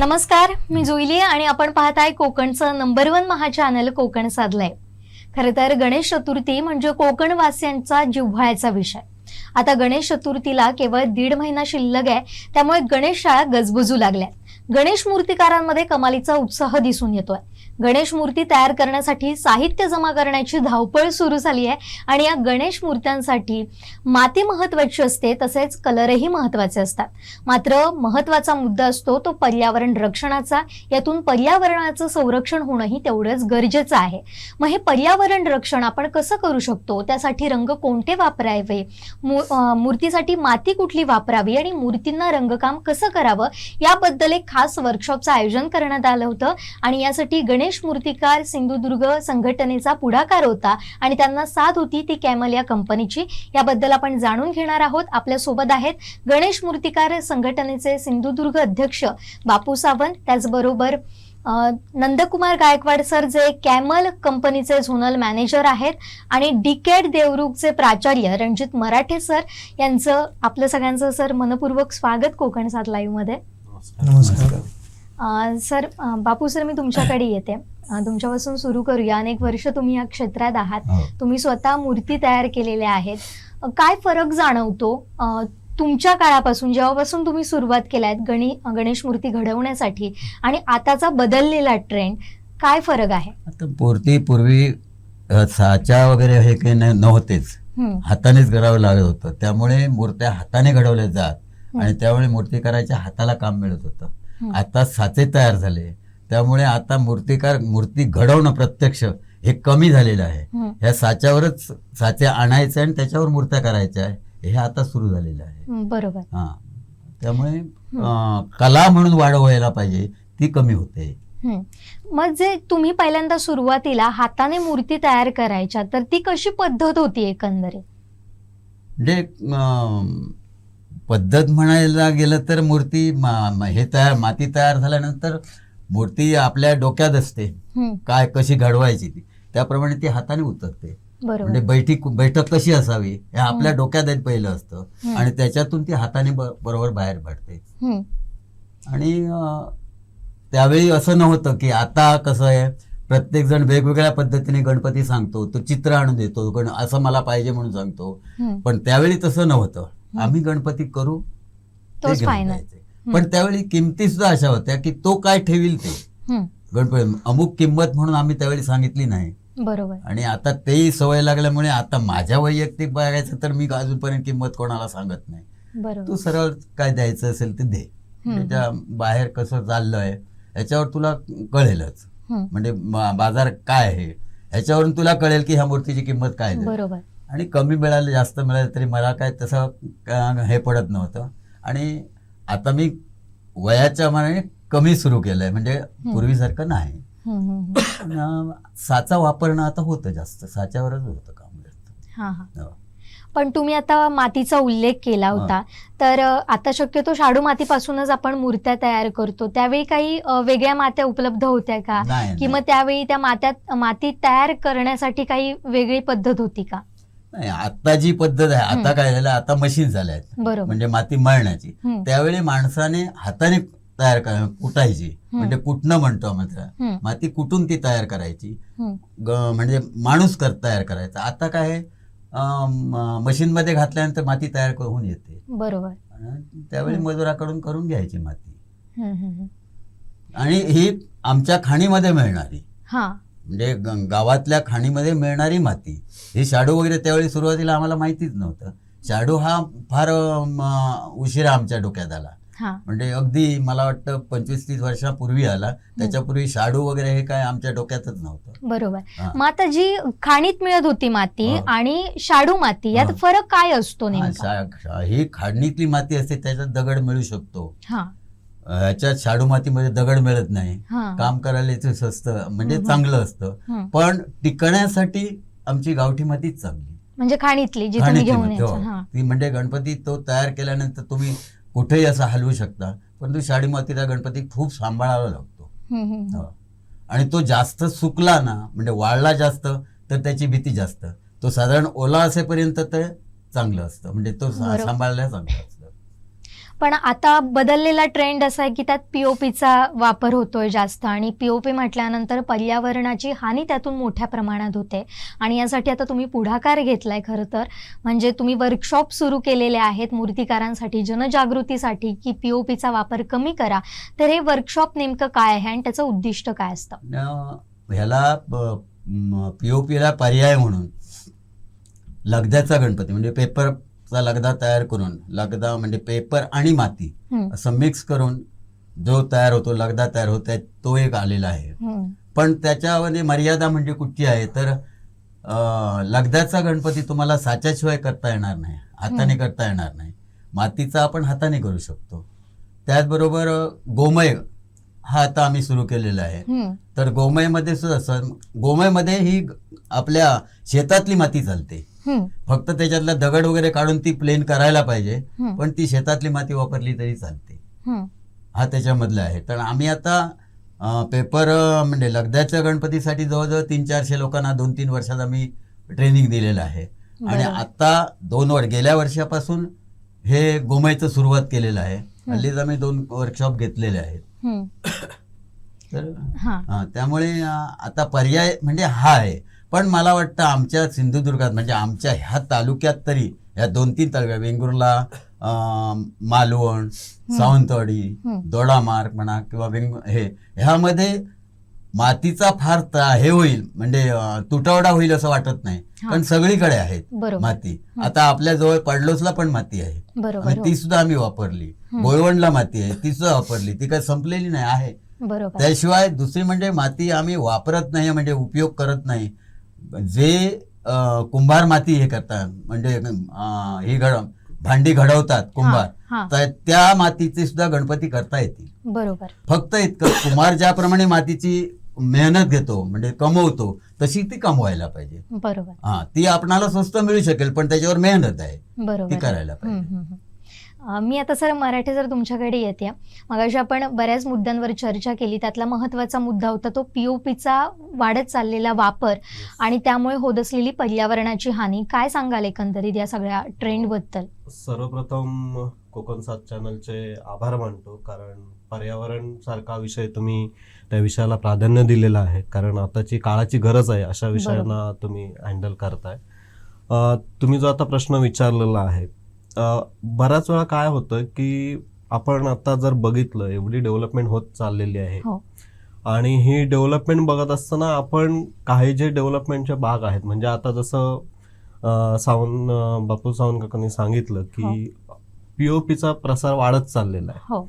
नमस्कार, मी जुईली आणि आपण पाहताय कोकणचं नंबर 1 महा चॅनल कोकण साधलंय. खरं तर गणेश चतुर्थी म्हणजे कोकणवासियांचा जिव्हाळ्याचा विषय. आता गणेश चतुर्थीला केवळ 1.5 महिना शिल्लक आहे, त्यामुळे गणेश शाळा गजबजू लागल्या. गणेश मूर्तिकारांमध्ये कमालीचा उत्साह दिसून येतोय. गणेश मूर्ती तयार करण्यासाठी साहित्य जमा करण्याची धावपळ सुरू झाली आहे आणि या गणेश मूर्त्यांसाठी माती महत्त्वाची असते, तसेच कलरही महत्त्वाचे असतात. मात्र महत्त्वाचा मुद्दा असतो तो पर्यावरण रक्षणाचा. यातून पर्यावरणाचं संरक्षण होणंही तेवढंच गरजेचं आहे. मग हे पर्यावरण रक्षण आपण कसं करू शकतो, त्यासाठी रंग कोणते वापरावे, मूर्तीसाठी माती कुठली वापरावी आणि मूर्तींना रंगकाम कसं करावं, याबद्दल एक खास वर्कशॉपचं आयोजन करण्यात आलं होतं. आणि यासाठी गणेश मूर्तिकार सिंधुदुर्ग संघटनेचा पुढाकार होता आणि त्यांना साथ होती ती कॅमल या कंपनीची. याबद्दल आपण जाणून घेणार आहोत. आपल्या सोबत आहेत गणेश मूर्तिकार संघटनेचे सिंधुदुर्ग अध्यक्ष बापू सावंत, त्याचबरोबर नंदकुमार गायकवाड सर जे कॅमल कंपनीचे झोनल मॅनेजर आहेत, आणि डिकेड देवरुखचे प्राचार्य रणजित मराठे सर यांचं आपलं सगळ्यांचं सर मनपूर्वक स्वागत कोकण साथ लाईव्ह मध्ये. नमस्कार सर, बापू सर, मी तुमच्याकडे येते. तुमच्यापासून सुरू करूया. अनेक वर्ष तुम्ही या क्षेत्रात आहात. तुम्ही स्वतः मूर्ती तयार केलेल्या आहेत. काय फरक जाणवतो तुमच्या काळापासून, जेव्हापासून तुम्ही सुरुवात केलात गणेश मूर्ती घडवण्यासाठी, आणि आताचा बदललेला ट्रेंड, काय फरक आहे? आता मूर्ती पूर्वी साचा वगैरे हे काही नव्हतेच, हातानेच करावं लागत होतं. त्यामुळे मूर्त्या हाताने घडवल्या जात आणि त्यामुळे मूर्तिकाराच्या हाताला काम मिळत होतं. आता साचे तयार झाले, त्यामुळे आता मूर्ती घडवणं प्रत्यक्ष हे कमी झालेलं आहे. ह्या साच्यावरच साचे आणायचे आणि त्याच्यावर मूर्त्या करायच्या आहे, हे आता सुरू झालेलं आहे. बरोबर. त्यामुळे कला म्हणून वाढ व्हायला पाहिजे, ती कमी होते. मग जे तुम्ही पहिल्यांदा सुरुवातीला हाताने मूर्ती तयार करायच्या, तर ती कशी पद्धत होती एकंदरीत? म्हणजे पद्धत म्हणायला गेलं तर मूर्ती माती तयार झाल्यानंतर मूर्ती आपल्या डोक्यात असते, काय कशी घडवायची ती, त्याप्रमाणे ती हाताने उतरते. म्हणजे बैठक कशी असावी हे आपल्या डोक्यात पहिलं असतं आणि त्याच्यातून ती हाताने बरोबर बाहेर पडते. आणि त्यावेळी असं नव्हतं की आता कसं आहे, प्रत्येक जण वेगवेगळ्या पद्धतीने गणपती सांगतो, तो चित्र आणून देतो, असं मला पाहिजे म्हणून सांगतो. पण त्यावेळी तसं नव्हतं. आम्ही गणपती करू ते घेऊन जायचे. पण त्यावेळी किमती सुद्धा अशा होत्या की तो काय ठेवील ते गणपती, अमुक किंमत म्हणून आम्ही त्यावेळी सांगितली नाही. बरोबर. आणि आता तेही सवय लागल्यामुळे आता माझ्या वैयक्तिक बघायचं तर मी अजूनपर्यंत किंमत कोणाला सांगत नाही. तू सरळ काय द्यायचं असेल ते दे, त्याच्या बाहेर कसं चाललंय याच्यावर तुला कळेलच. म्हणजे बाजार काय आहे ह्याच्यावरून तुला कळेल की ह्या मूर्तीची किंमत काय. बरोबर. आणि कमी मिळालं जास्त मिळालं तरी मला काय तसं हे पडत नव्हतं. आणि आता मी वयाच्या मानाने कमी सुरू केलंय, म्हणजे पूर्वीसारखं नाही. साचा वापरणं आता होतं, जास्त साच्यावरच होतं काम जास्त. पण तुम्ही आता मातीचा उल्लेख केला होता, तर आता शक्यतो शाडू मातीपासूनच आपण मूर्त्या तयार करतो. त्यावेळी काही वेगळ्या मात्या उपलब्ध होत्या का, की मग त्यावेळी त्या माती तयार करण्यासाठी काही वेगळी पद्धत होती का? नाही, आता जी पद्धत आहे, आता काय झालं, आता मशीन झाल्या आहेत, म्हणजे माती मळण्याची. त्यावेळी माणसाने हाताने तयार कुटायची, म्हणजे कुटणं म्हणतो मात्र, माती कुटून ती तयार करायची, म्हणजे माणूस तयार करायचा. आता काय मशीन मध्ये घातल्यानंतर माती तयार होऊन येते. बरोबर. त्यावेळी मजुराकडून करून घ्यायची माती. आणि ही आमच्या खाणीमध्ये मिळणारी, म्हणजे गावातल्या खाणीमध्ये मिळणारी माती, ही शाडू वगैरे त्यावेळी सुरुवातीला आम्हाला माहितीच नव्हतं. शाडू हा फार उशिरा आमच्या डोक्यात आला. म्हणजे अगदी मला वाटतं 25-30 वर्षापूर्वी आला. त्याच्यापूर्वी शाडू वगैरे हे काय आमच्या डोक्यातच नव्हतं. बरोबर. मग आता जी खाणीत मिळत होती माती आणि शाडू माती, यात फरक काय असतो नेमका? ही खाणीतली माती असते, त्याच्यात दगड मिळू शकतो. ह्याच्यात शाडू मातीमध्ये दगड मिळत नाही. काम करायला स्वस्त, म्हणजे चांगलं असतं. पण टिकण्यासाठी आमची गावठी मातीच चांगली, म्हणजे खाणीतली जी तुम्ही घेऊन यायचा ती. म्हणजे गणपती तो तयार केल्यानंतर तुम्ही कुठेही असं हलवू शकता, परंतु शाडू मातीचा गणपती खूप सांभाळावा लागतो. आणि तो जास्त सुकला ना, म्हणजे वाळला जास्त, तर त्याची भीती जास्त. तो साधारण ओला असेपर्यंत ते चांगलं असतं, म्हणजे तो सांभाळायला चांगलं असतं. पण आता बदललेला ट्रेंड असा आहे की त्यात पीओपीचा वापर होतोय जास्त, आणि पीओपी म्हटल्यानंतर पर्यावरणाची हानी त्यातून मोठ्या प्रमाणात होते. आणि यासाठी आता तुम्ही पुढाकार घेतलाय खरं तर, म्हणजे तुम्ही वर्कशॉप सुरू केलेले आहेत मूर्तिकारांसाठी, जनजागृतीसाठी, की पीओपीचा वापर कमी करा. तर हे वर्कशॉप नेमकं काय आहे आणि त्याचं उद्दिष्ट काय असतं? ह्याला पीओपीला पर्याय म्हणून लगद्याचा गणपती म्हणजे पेपरचा लगदा तयार करून, लगदा म्हणजे पेपर आणि माती असं मिक्स करून जो तयार होतो, लगदा तयार होतो, तो एक आलेला आहे. पण त्याच्यामध्ये मर्यादा म्हणजे कुठची आहे तर लगद्याचा गणपती तुम्हाला साच्याशिवाय करता येणार नाही, हाताने करता येणार नाही. मातीचा आपण हाताने करू शकतो. त्याचबरोबर गोमय हा आता आम्ही सुरू केलेला आहे. तर गोमयमध्ये सुद्धा, गोमयमध्ये ही आपल्या शेतातली माती चालते, फक्त त्याच्यातला दगड वगैरे काढून ती प्लेन करायला पाहिजे, पण ती शेतातली माती वापरली तरी चालते. हा त्याच्यामधला आहे. तर आम्ही आता पेपर म्हणजे लगद्याच्या गणपतीसाठी जवळजवळ 300-400 लोकांना 2-3 वर्षात आम्ही ट्रेनिंग दिलेलं आहे. आणि आता गेल्या वर्षापासून हे गोमयचं सुरुवात केलेलं आहे. हल्लीच आम्ही 2 वर्कशॉप घेतलेले आहेत. तर त्यामुळे आता पर्याय म्हणजे हा आहे. पण मला वाटतं आमच्या सिंधुदुर्गात म्हणजे आमच्या ह्या तालुक्यात तरी, ह्या 2-3 तालुक्यात, वेंगुर्ला, मालवण, सावंतवाडी, दोडामार्ग म्हणा किंवा ह्यामध्ये मातीचा फार हे होईल म्हणजे तुटवडा होईल असं वाटत नाही. पण सगळीकडे आहेत माती. आता आपल्या जवळ पडलोसला पण माती आहे, ती सुद्धा आम्ही वापरली. गोळवणला माती आहे, ती सुद्धा वापरली. ती काही संपलेली नाही आहे. त्याशिवाय दुसरी म्हणजे माती आम्ही वापरत नाही, म्हणजे उपयोग करत नाही. जे कुंभार माती हे करतात म्हणजे ही भांडी घडवतात कुंभार, तर त्या मातीचे सुद्धा गणपती करता येतील. बरोबर. फक्त इतकं, कुंभार ज्याप्रमाणे मातीची मेहनत घेतो म्हणजे कमवतो, तशी ती कमवायला पाहिजे. बरोबर. ती आपणाला स्वस्त मिळू शकेल, पण त्याच्यावर मेहनत आहे, ती करायला पाहिजे. मी आता सर मराठी जर तुमच्याकडे येते, मगाशी आपण बऱ्याच मुद्द्यांवर चर्चा केली. त्यातला महत्वाचा मुद्दा होता तो पीओपीचा वाढत चाललेला वापर आणि त्यामुळे होत असलेली पर्यावरणाची हानी. काय सांगाल एकंदरीत या सगळ्या ट्रेंड बद्दल? सर्वप्रथम कोकण 7 चॅनलचे आभार मानतो, कारण पर्यावरण सारखा विषय तुम्ही त्या विषयाला प्राधान्य दिलेलं आहे. कारण आताची काळाची गरज आहे, अशा विषयांना तुम्ही हँडल करताय. तुम्ही जो आता प्रश्न विचारलेला आहे, बऱ्याच वेळा काय होतं की आपण आता जर बघितलं, एवढी डेव्हलपमेंट होत चाललेली आहे, आणि ही डेव्हलपमेंट बघत असताना आपण काही जे डेव्हलपमेंटचे भाग आहेत, म्हणजे आता जसं बापू सावंत काकांनी सांगितलं की पीओपीचा प्रसार वाढत चाललेला आहे.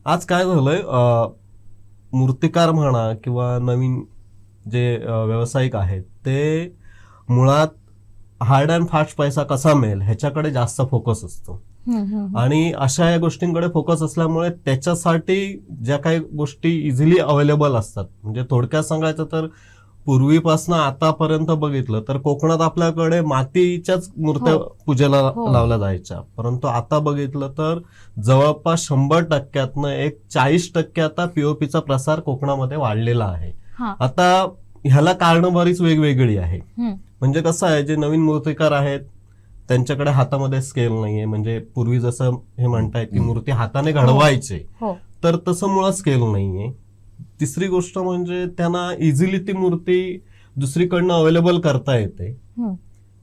आज काय झालंय, मूर्तिकार म्हणा किंवा नवीन जे व्यावसायिक आहेत, ते मुळात हार्ड अँड फास्ट पैसा कसा मिळेल ह्याच्याकडे जास्त फोकस असतो. आणि अशा या गोष्टींकडे फोकस असल्यामुळे त्याच्यासाठी ज्या काही गोष्टी इझिली अवेलेबल असतात, म्हणजे थोडक्यात सांगायचं तर पूर्वीपासून आतापर्यंत बघितलं तर कोकणात आपल्याकडे मातीच्याच मूर्त्या पूजेला लावल्या जायच्या, परंतु आता बघितलं तर जवळपास 100%तनं एक 40% आता पीओपीचा प्रसार कोकणामध्ये वाढलेला आहे. आता ह्याला कारण बरीच वेगवेगळी आहे. म्हणजे कसं आहे, जे नवीन मूर्तिकार आहेत त्यांच्याकडे हातामध्ये स्केल नाहीये. म्हणजे पूर्वी जसं हे म्हणतायत की मूर्ती हाताने घडवायचे, तर तसं मुळात स्केल नाहीये. तिसरी गोष्ट म्हणजे त्यांना इझिली ती मूर्ती दुसरीकडनं अवेलेबल करता येते.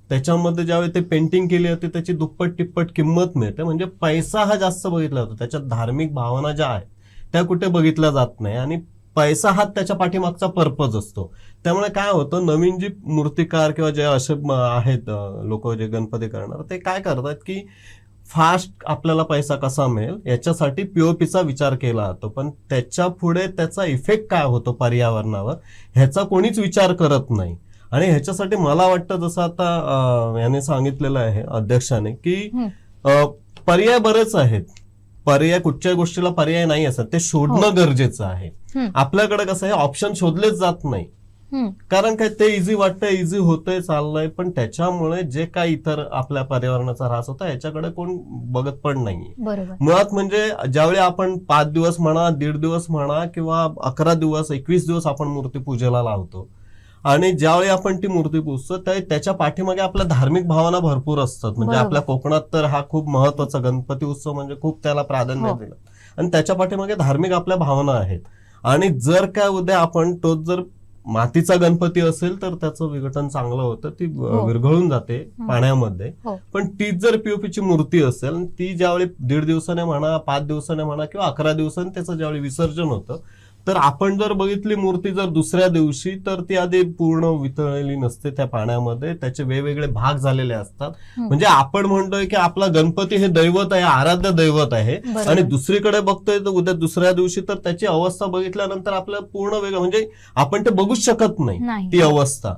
त्याच्यामध्ये ज्यावेळी ते पेंटिंग केली होती त्याची दुप्पट तिप्पट किंमत मिळते. म्हणजे पैसा हा जास्त बघितला जातो, त्याच्यात धार्मिक भावना ज्या आहेत त्या कुठे बघितल्या जात नाही, आणि पैसा हा त्याच्या पाठीमागचा पर्पज असतो. त्यामुळे काय होतं, नवीन जी मूर्तिकार किंवा जे असे आहेत लोक जे गणपती करणार, ते काय करतात की फास्ट आपल्याला पैसा कसा मिळेल याच्यासाठी पीओपीचा विचार केला जातो, पण त्याच्या पुढे त्याचा इफेक्ट काय होतो पर्यावरणावर ह्याचा कोणीच विचार करत नाही. आणि ह्याच्यासाठी मला वाटतं, जसं आता याने सांगितलेलं आहे अध्यक्षाने, की पर्याय बरेच आहेत. पर्याय कुठच्या गोष्टीला पर्याय नाही असत, ते शोधणं गरजेचं आहे. आपल्याकडे कसं आहे, ऑप्शन शोधलेच जात नाही, कारण काय ते इझी वाटतंय, इझी होतंय, चाललंय, पण त्याच्यामुळे जे काही इतर आपल्या पर्यावरणाचा ऱ्हास होता याच्याकडे कोण बघत पण नाहीये. मुळात म्हणजे ज्यावेळी आपण 5 दिवस म्हणा, 1.5 दिवस म्हणा किंवा 11 दिवस 21 दिवस आपण मूर्ती पूजेला लावतो, आणि ज्यावेळी आपण ती मूर्ती पुजतो त्याच्या पाठीमागे आपल्या धार्मिक भावना भरपूर असतात. म्हणजे बरोबर. आपल्या कोकणात तर हा खूप महत्वाचा गणपती उत्सव म्हणजे खूप त्याला प्राधान्य दिलं आणि त्याच्या पाठीमागे धार्मिक आपल्या भावना आहेत. आणि जर काय उद्या आपण तोच जर मातीचा गणपती असेल तर त्याचं विघटन चांगलं होतं, ती विरघळून जाते पाण्यामध्ये. पण तीच जर पीओपीची मूर्ती असेल, ती ज्यावेळी 1.5 दिवसाने म्हणा, 5 दिवसाने म्हणा किंवा 11 दिवसाने त्याचं ज्यावेळी विसर्जन होतं, तर आपण जर बघितली मूर्ती जर दुसऱ्या दिवशी, तर ती आधी पूर्ण वितळलेली नसते त्या पाण्यामध्ये, त्याचे वेगवेगळे भाग झालेले असतात. म्हणजे आपण म्हणतोय की आपला गणपती हे दैवत आहे, आराध्य दैवत आहे, आणि दुसरीकडे बघतोय तर उद्या दुसऱ्या दिवशी तर त्याची अवस्था बघितल्यानंतर आपलं पूर्ण वेगळं, म्हणजे आपण ते बघूच शकत नाही ती अवस्था.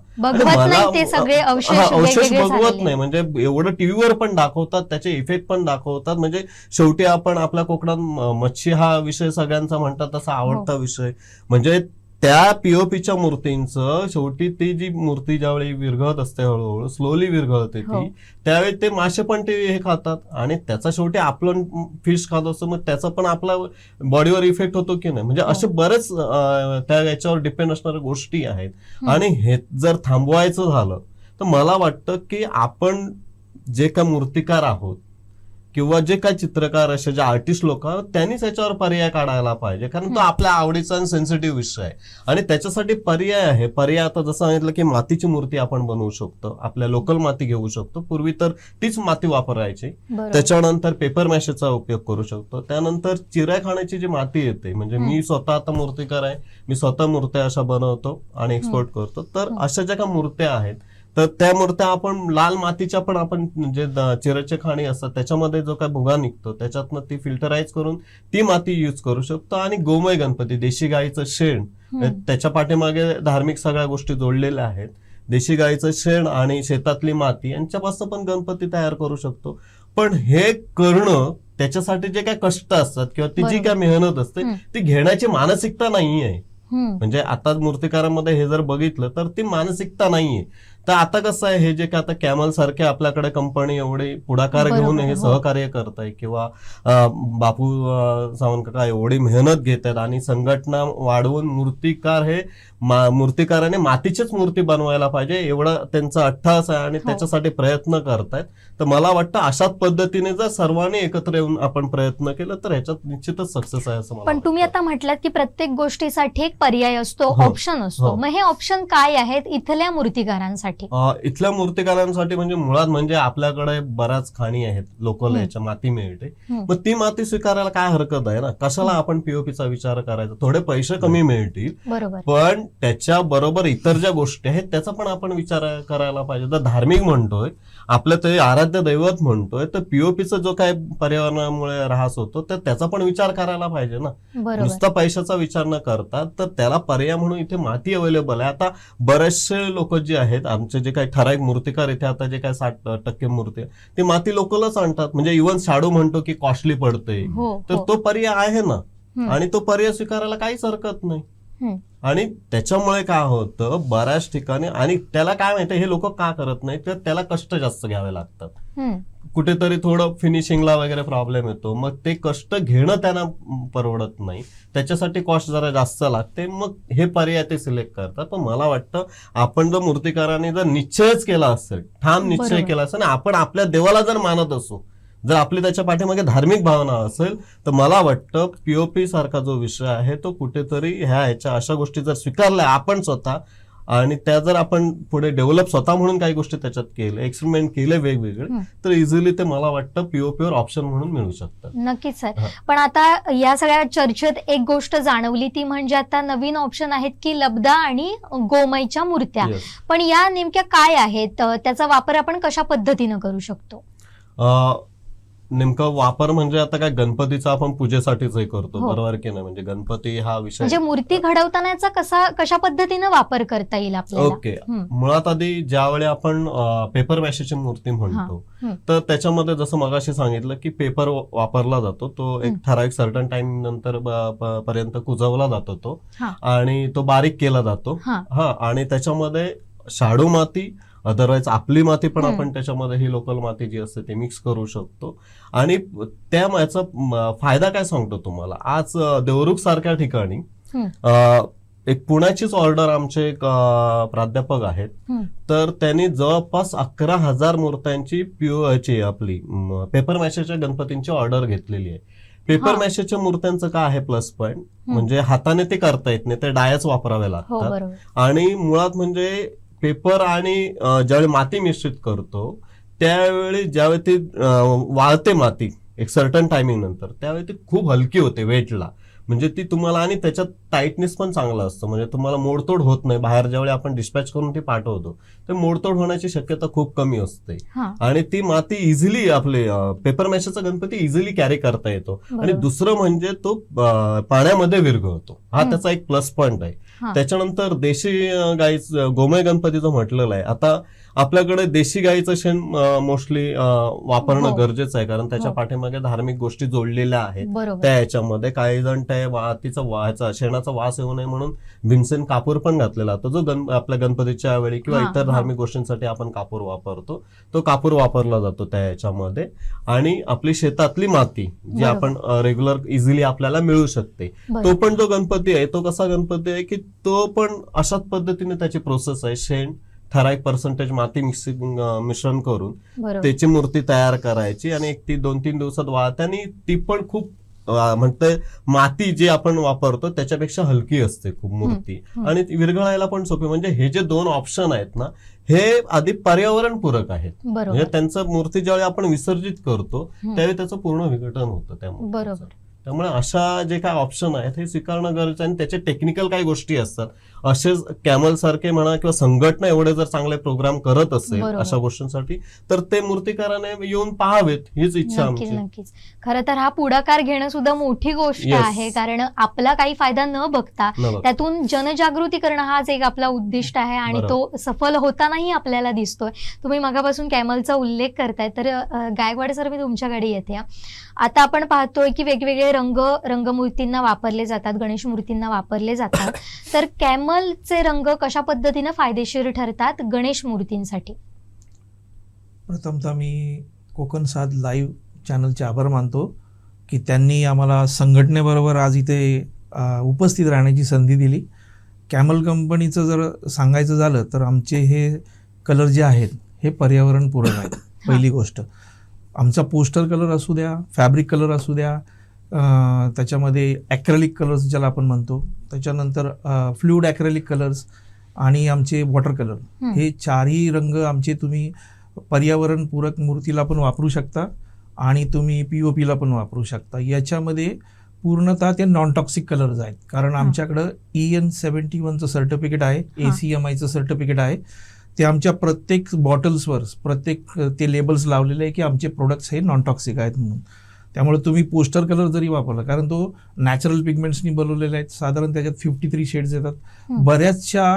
अवशेष बघवत नाही, म्हणजे एवढं टीव्हीवर पण दाखवतात, त्याचे इफेक्ट पण दाखवतात. म्हणजे शेवटी आपण आपल्या कोकणात मच्छी हा विषय सगळ्यांचा म्हणतात तसा आवडता विषय. म्हणजे त्या पीओपीच्या मूर्तींचं शेवटी ती जी मूर्ती ज्यावेळी विरघळत असते, हळूहळू स्लोली विरघळते ती, त्यावेळी ते मासे पण ते हे खातात आणि त्याचा शेवटी आपलं फिश खात असतो, मग त्याचा पण आपला बॉडीवर इफेक्ट होतो की नाही. म्हणजे असे बरेच त्या याच्यावर डिपेंड असणाऱ्या गोष्टी आहेत. आणि हे जर थांबवायचं झालं तर मला वाटतं की आपण जे काय मूर्तिकार आहोत किंवा जे काय चित्रकार असे जे आर्टिस्ट लोक आहेत त्यांनीच याच्यावर पर्याय काढायला पाहिजे, कारण तो आपल्या आवडीचा आणि सेन्सिटिव्ह विषय आहे. आणि त्याच्यासाठी पर्याय आहे. पर्याय आता जसं सांगितलं की मातीची मूर्ती आपण बनवू शकतो, आपल्या लोकल माती घेऊ शकतो. पूर्वी तर तीच माती वापरायची. त्याच्यानंतर पेपर मॅशेचा उपयोग करू शकतो. त्यानंतर चिऱ्याखाण्याची जी माती येते, म्हणजे मी स्वतः आता मूर्तिकार आहे, मी स्वतः मूर्त्या अशा बनवतो आणि एक्सपोर्ट करतो. तर अशा ज्या काही मूर्त्या आहेत तर त्या मूर्त्या आपण लाल मातीच्या पण आपण जे चिऱ्याचे खाणी असतात त्याच्यामध्ये जो काय भुगा निघतो त्याच्यातनं ती फिल्टराईज करून ती माती युज करू शकतो. आणि गोमय गणपती, देशी गाईचं शेण, त्याच्या पाठीमागे धार्मिक सगळ्या गोष्टी जोडलेल्या आहेत. देशी गाईचं शेण आणि शेतातली माती यांच्यापासून पण गणपती तयार करू शकतो. पण हे करणं त्याच्यासाठी जे काय कष्ट असतात किंवा ती जी काय मेहनत असते ती घेण्याची मानसिकता नाहीये. म्हणजे आता मूर्तिकारांमध्ये हे जर बघितलं तर ती मानसिकता नाहीये. तर आता कसं आहे, हे जे काय आता कॅमल सारखे आपल्याकडे कंपनी एवढे पुढाकार घेऊन हे सहकार्य करत आहे किंवा बापू सावंत काका एवढी मेहनत घेत आहेत आणि संघटना वाढवून मूर्तिकाराने मातीचीच मूर्ती बनवायला पाहिजे एवढा त्यांचा अट्टहास आहे आणि त्याच्यासाठी प्रयत्न करतायत. तर मला वाटतं अशाच पद्धतीने जर सर्वांनी एकत्र येऊन आपण प्रयत्न केला तर ह्याच्यात निश्चितच सक्सेस आहे असं मला पण तुम्ही आता म्हटलात की प्रत्येक गोष्टीसाठी एक पर्याय असतो, ऑप्शन असतो. मग हे ऑप्शन काय आहेत इथल्या मूर्तिकारांसाठी? इथल्या मूर्तिकारांसाठी म्हणजे मुळात म्हणजे आपल्याकडे बऱ्याच खाणी आहेत लोकल, याच्या माती मिळते, मग ती माती स्वीकारायला काय हरकत आहे ना. कशाला आपण पीओपीचा विचार करायचा, थोडे पैसे कमी मिळतील, पण त्याच्या बरोबर इतर ज्या गोष्टी आहेत त्याचा पण आपण विचार करायला पाहिजे. तर धार्मिक म्हणतोय, आपलं ते आराध्य दैवत म्हणतोय, तर पीओपीचा जो काय पर्यावरणामुळे ऱ्हास होतो तर त्याचा पण विचार करायला पाहिजे ना. नुसता पैशाचा विचार न करता तर त्याला पर्याय म्हणून इथे माती अवेलेबल आहे. आता बरेचसे लोक जे आहेत, आमचे जे काही ठराविक मूर्तिकार इथे आता जे काय 60% मूर्ती ती माती लोकलच आणतात. म्हणजे इव्हन शाडू म्हणतो की कॉस्टली पडते, तर तो पर्याय आहे ना, आणि तो पर्याय स्वीकारायला काहीच हरकत नाही. आणि त्याच्यामुळे काय होतं बऱ्याच ठिकाणी, आणि त्याला काय माहिती हे लोक का करत नाही, तर त्याला कष्ट जास्त घ्यावे लागतात. कुठेतरी थोडं फिनिशिंगला वगैरे प्रॉब्लेम येतो, मग ते कष्ट घेणं त्यांना परवडत नाही, त्याच्यासाठी कॉस्ट जरा जास्त लागते, मग हे पर्याय ते सिलेक्ट करतात. पण मला वाटतं आपण जर मूर्तिकारांनी जर निश्चयच केला असेल, ठाम निश्चय केला असेल, आपण आपल्या देवाला जर मानत असू, जर आपली त्याच्या पाठीमागे धार्मिक भावना असेल, तर मला वाटतं पीओपी सारखा जो विषय आहे तो कुठेतरी ह्याच्या अशा गोष्टी जर स्वीकारल्या आपण स्वतः, आणि त्या जर आपण पुढे डेव्हलप स्वतः म्हणून काही गोष्टी त्याच्यात केले, एक्सपेरिमेंट केले वेगवेगळे, तर इझिली ते मला वाटतं पीओपीवर ऑप्शन म्हणून मिळू शकतात. नक्कीच सर. पण आता या सगळ्या चर्चेत एक गोष्ट जाणवली, ती म्हणजे आता नवीन ऑप्शन आहेत की लब्धा आणि गोमयच्या मूर्त्या. पण या नेमक्या काय आहेत, त्याचा वापर आपण कशा पद्धतीनं करू शकतो? नेमका वापर म्हणजे आता काय गणपतीचा आपण पूजेसाठीच हे करतो, बरोबर की नाही. म्हणजे गणपती हा विषय, म्हणजे मूर्ती घडवताना कशा पद्धतीने वापर करता येईल आपल्याला? ओके. मुळात आधी ज्यावेळी आपण पेपर मॅशेची मूर्ती म्हणतो, तर त्याच्यामध्ये जसं मगाशी सांगितलं की पेपर वापरला जातो, तो एक ठराविक सर्टन टाइम नंतर पर्यंत कुजवला जातो तो, आणि तो बारीक केला जातो. आणि त्याच्यामध्ये शाडू माती, अदरवाईज आपली माती पण आपण त्याच्यामध्ये ही लोकल माती जी असते ती मिक्स करू शकतो. आणि त्या याचा फायदा काय सांगतो तुम्हाला, आज देवरुख सारख्या ठिकाणी एक पुण्याचीच ऑर्डर आमचे एक प्राध्यापक आहेत, तर त्यांनी जवळपास 11,000 मूर्त्यांची ची आपली पेपर मॅशेच्या गणपतींची ऑर्डर घेतलेली आहे. पेपर मॅशेच्या मूर्त्यांचं काय आहे प्लस पॉइंट, म्हणजे हाताने ते करता येत नाही, ते डायच वापरावे लागतात. आणि मुळात म्हणजे पेपर आणि ज्यावेळी माती मिश्रित करतो त्यावेळी ज्यावेळी ती वाळते माती एक सर्टन टायमिंग नंतर, त्यावेळी ती खूप हलकी होते वेटला, म्हणजे ती तुम्हाला, आणि त्याच्यात टाईटनेस पण चांगला असतो, म्हणजे तुम्हाला मोडतोड होत नाही. बाहेर ज्यावेळी आपण डिस्पॅच करून ती पाठवतो ते मोडतोड होण्याची शक्यता खूप कमी असते. आणि ती माती इझिली आपले पेपर मॅशेचा गणपती इझिली कॅरी करता येतो. आणि दुसरं म्हणजे तो पाण्यामध्ये विरघळतो, हा त्याचा एक प्लस पॉइंट आहे. त्याच्यानंतर देशी गाईचं गोमय गणपती जो म्हटलेला आहे, आता आपल्याकडे देशी गाईचं शेण मोस्टली वापरणं गरजेचं आहे, कारण त्याच्या पाठीमागे धार्मिक गोष्टी जोडलेल्या आहेत. त्या याच्यामध्ये काही जण त्या शेणाचा वास येऊ नये म्हणून भीमसेन कापूर पण घातलेला होता, जो आपल्या गणपतीच्या वेळी किंवा इतर धार्मिक गोष्टींसाठी आपण कापूर वापरतो, तो कापूर वापरला जातो त्या याच्यामध्ये. आणि आपली शेतातली माती जी आपण रेग्युलर इझिली आपल्याला मिळू शकते, तो पण जो गणपती आहे तो कसा गणपती आहे की तो पण अशाच पद्धतीने त्याची प्रोसेस आहे. शेण ठराविक पर्सेंटेज माती मिश्रण करून त्याची मूर्ती तयार करायची आणि एक ती 2-3 दिवसात वाळते, आणि ती पण खूप म्हणते माती जी आपण वापरतो त्याच्यापेक्षा हलकी असते खूप मूर्ती, आणि विरघळायला पण सोपी. म्हणजे हे जे 2 ऑप्शन आहेत ना, हे आधी पर्यावरणपूरक आहेत. म्हणजे त्यांचं मूर्ती ज्यावेळी आपण विसर्जित करतो त्यावेळी त्याचं पूर्ण विघटन होतं त्यामुळे. त्यामुळे अशा जे काय ऑप्शन आहेत हे स्वीकारणं गरजेचं आहे. आणि त्याचे टेक्निकल काही गोष्टी असतात, असेच कॅमल सारखे म्हणा किंवा संघटना एवढे जर चांगले प्रोग्राम करत असेल अशा गोष्टींसाठी, तर ते मूर्तिकाराने येऊन पाहावेत, हीच इच्छा आमची. नक्कीच. खरं तर हा पुढाकार घेणं सुद्धा मोठी गोष्ट आहे, कारण आपला काही फायदा न बघता त्यातून जनजागृती करणं हाच एक आपला उद्दिष्ट आहे, आणि तो सफल होतानाही आपल्याला दिसतोय. तुम्ही मगापासून कॅमलचा उल्लेख करताय, तर गायकवाड सर, मी तुमच्याकडे येते. आता आपण पाहतोय की वेगवेगळे रंगमूर्तींना वापरले जातात, गणेश मूर्तींना वापरले जातात, तर कॅमलचे रंग कशा पद्धतीने फायदेशीर ठरतात गणेश मूर्तींसाठी? प्रथमतः मी कोकण साध लाईव्ह चॅनलचे आभार मानतो की त्यांनी आम्हाला संघटनेबरोबर आज इथे उपस्थित राहण्याची संधी दिली. कॅमल कंपनीचं जर सांगायचं झालं तर आमचे हे कलर जे आहेत हे पर्यावरणपूरक आहेत. पहिली गोष्ट, आमचा पोस्टर कलर असू द्या, फॅब्रिक कलर असू द्या, त्याच्यामध्ये ॲक्रेलिक कलर्स ज्याला आपण म्हणतो, त्याच्यानंतर फ्लुइड ॲक्रेलिक कलर्स आणि आमचे वॉटर कलर, हे 4ही रंग आमचे तुम्ही पर्यावरणपूरक मूर्तीला पण वापरू शकता आणि तुम्ही POPला पण वापरू शकता. याच्यामध्ये पूर्णतः ते नॉन टॉक्सिक कलर्स आहेत, कारण आमच्याकडं EN71चं सर्टिफिकेट आहे, ACMIचं सर्टिफिकेट आहे. ते आमच्या प्रत्येक बॉटल्सवर प्रत्येक ते लेबल्स लावलेले आहे की आमचे प्रोडक्ट्स हे नॉन टॉक्सिक आहेत म्हणून. त्यामुळे तुम्ही पोस्टर कलर जरी वापरला, कारण तो नॅचरल पिगमेंट्सनी बनवलेला आहे, साधारण त्याच्यात 53 शेड्स येतात. बऱ्याचशा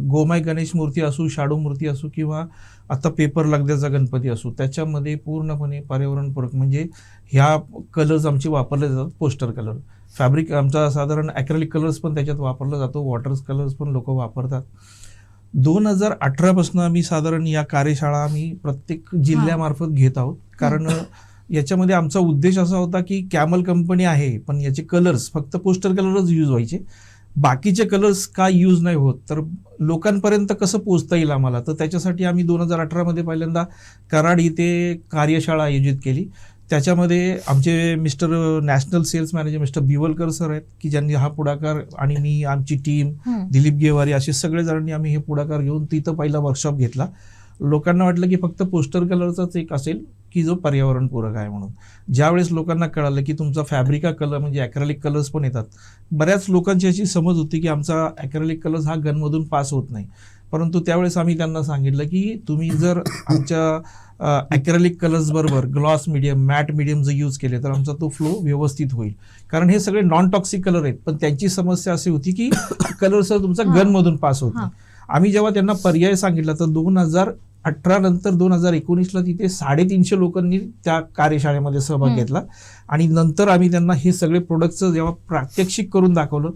गोमाय गणेश मूर्ती असू, शाडू मूर्ती असू किंवा आता पेपर लगद्याचा गणपती असू, त्याच्यामध्ये पूर्णपणे पर्यावरणपूरक म्हणजे ह्या कलर्स आमचे वापरले जातात. पोस्टर कलर, फॅब्रिक आमचा साधारण ॲक्रेलिक कलर्स पण त्याच्यात वापरला जातो, वॉटर कलर्स पण लोक वापरतात. 2018 पासून आम्ही साधारण या कार्यशाळा आम्ही प्रत्येक जिल्ह्यामार्फत घेत आहोत, कारण याच्यामध्ये आमचा उद्देश असा होता की कॅमल कंपनी आहे पण याचे कलर्स फक्त पोस्टर कलरच यूज व्हायचे, बाकीचे कलर्स का यूज नाही होत, तर लोकांपर्यंत कसं पोहोचता येईल आम्हाला. तर त्याच्यासाठी आम्ही 2018 पहिल्यांदा कराड इथे कार्यशाळा आयोजित केली. त्याच्यामध्ये आमचे mister national sales manager mister Biwalkar sir आहेत की ज्यांनी हा पुढाकार, आणि मी, आमची टीम, दिलीप गेवारी, असे सगळेजणांनी आम्ही हे पुढाकार घेऊन तिथं पहिला वर्कशॉप घेतला. लोकांना वाटलं की फक्त पोस्टर कलरचाच एक असेल की जो पर्यावरणपूरक आहे म्हणून. ज्यावेळेस लोकांना कळालं की तुमचा फॅब्रिका कलर म्हणजे ॲक्रेलिक कलर्स पण येतात, बऱ्याच लोकांची अशी समज होती की आमचा ॲक्रेलिक कलर्स हा गनमधून पास होत नाही, परंतु त्यावेळेस आम्ही त्यांना सांगितलं की तुम्ही जर आमच्या ॲक्रेलिक कलर्स बरोबर ग्लॉस मीडियम, मॅट मीडियम जर यूज केले तर आमचा तो फ्लो व्यवस्थित होईल. कारण हे सगळे नॉन टॉक्सिक कलर आहेत, पण त्यांची समस्या अशी होती की कलर सर तुमचा गनमधून पास होत नाही. आम्ही जेव्हा त्यांना पर्याय सांगितला तर 2018 नंतर 2019ला तिथे 350 लोकांनी त्या कार्यशाळेमध्ये सहभाग घेतला, आणि नंतर आम्ही त्यांना हे सगळे प्रोडक्टचं जेव्हा प्रात्यक्षिक करून दाखवलं,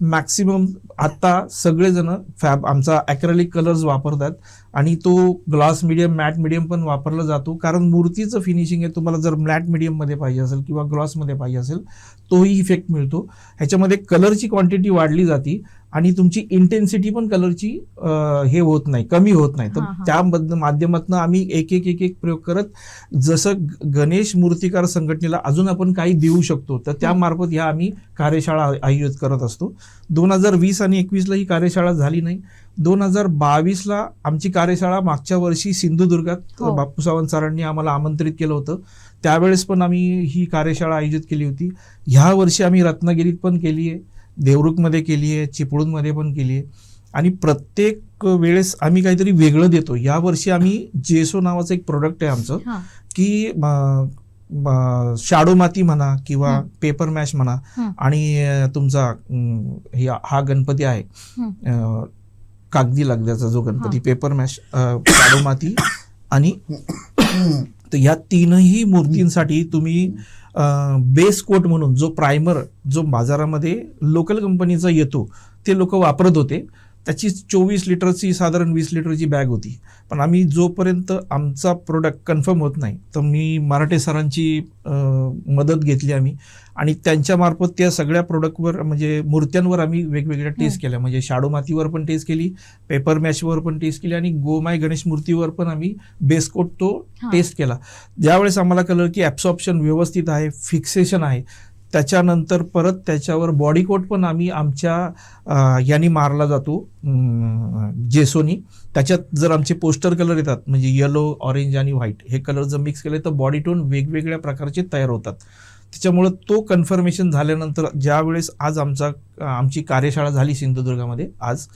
मॅक्सिमम आता सगळेजण आमचा ॲक्रेलिक कलर्स वापरतात, आणि तो ग्लास मीडियम, मॅट मीडियम पण वापरला जातो. कारण मूर्तीचं फिनिशिंग आहे, तुम्हाला जर मॅट मीडियममध्ये पाहिजे असेल किंवा ग्लॉसमध्ये पाहिजे असेल तोही इफेक्ट मिळतो. ह्याच्यामध्ये कलरची क्वांटिटी वाढली जाते, आणि तुमची इंटेन्सिटी पण कलरची हे होत नाही, कमी होत नाही. तर त्या माध्यमातून आम्ही एक एक प्रयोग करत जसं गणेश मूर्तिकार संघटनेला अजून आपण काही देऊ शकतो तर त्या मार्फत ह्या आम्ही कार्यशाळा आयोजित करत असतो. 2020 आणि 21ला ही कार्यशाळा झाली नाही. 2022ला आमची कार्यशाळा मागच्या वर्षी सिंधुदुर्गात बापू सावंत सरांनी आम्हाला आमंत्रित केलं होतं. त्यावेळेस पण आम्ही ही कार्यशाळा आयोजित केली होती. ह्या वर्षी आम्ही रत्नागिरीत पण केली आहे, देवरुखमध्ये केली आहे, चिपळूणमध्ये पण केली आहे. आणि प्रत्येक वेळेस आम्ही काहीतरी वेगळं देतो. या वर्षी आम्ही जेसो नावाचं एक प्रोडक्ट आहे आमचं, की शाडो माती म्हणा किंवा पेपर मॅश म्हणा, आणि तुमचा हा गणपती आहे कागदी लगद्याचा जो गणपती, पेपर मॅश, शाडो माती आणि तर या तीनही मूर्तींसाठी तुम्ही बेस कोट म्हणून जो प्रायमर जो बाजारामध्ये लोकल कंपनीचा येतो ते लोक वापरत होते. त्याची 24 लिटरची साधारण 20 लिटरची बॅग होती. पण आम्ही जोपर्यंत आमचा प्रोडक्ट कन्फर्म होत नाही तर मी मराठे सरांची मदत घेतली आम्ही, आणि त्यांच्या मार्फत त्या सगळ्या प्रोडक्टवर म्हणजे मूर्त्यांवर आम्ही वेगवेगळ्या टेस्ट केल्या. म्हणजे शाडो मातीवर पण टेस्ट केली, पेपर मॅशवर पण टेस्ट केली, आणि गोमाय गणेश मूर्तीवर पण आम्ही बेस कोट तो टेस्ट केला. ज्यावेळेस आम्हाला कळलं की ॲब्सॉर्प्शन व्यवस्थित आहे, फिक्सेशन आहे, त्याच्यानंतर परत त्याच्यावर बॉडी कोट पण आम्ही आमच्या यांनी मारला जातो जेसोनी. त्याच्यात जर आमचे पोस्टर कलर येतात म्हणजे येलो, ऑरेंज आणि व्हाईट हे कलर जर मिक्स केले तर बॉडी टोन वेगवेगळ्या प्रकारचे तयार होतात. त्याच्यामुळं तो कन्फर्मेशन झाल्यानंतर ज्या वेळेस आज आमची कार्यशाळा झाली सिंधुदुर्गामध्ये आज,